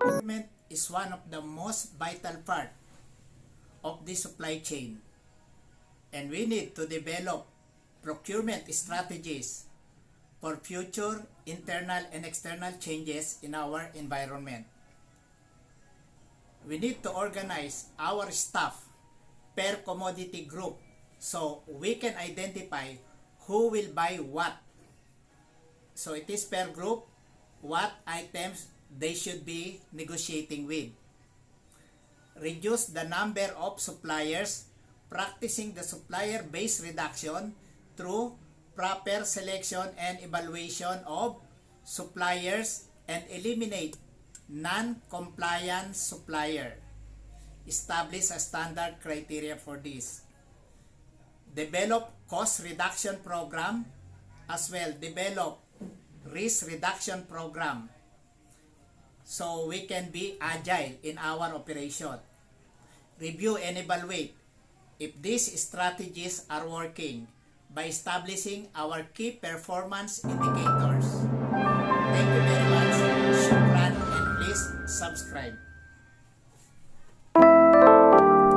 Procurement is one of the most vital part of the supply chain, and we need to develop procurement strategies for future internal and external changes in our environment. We need to organize our staff per commodity group so we can identify who will buy what. So it is per group what items they should be negotiating with. Reduce the number of suppliers, practicing the supplier-based reduction through proper selection and evaluation of suppliers, and eliminate non-compliant supplier. Establish a standard criteria for this. Develop cost reduction program, as well develop risk reduction program so we can be agile in our operation. Review and evaluate if these strategies are working by establishing our key performance indicators. Thank you very much.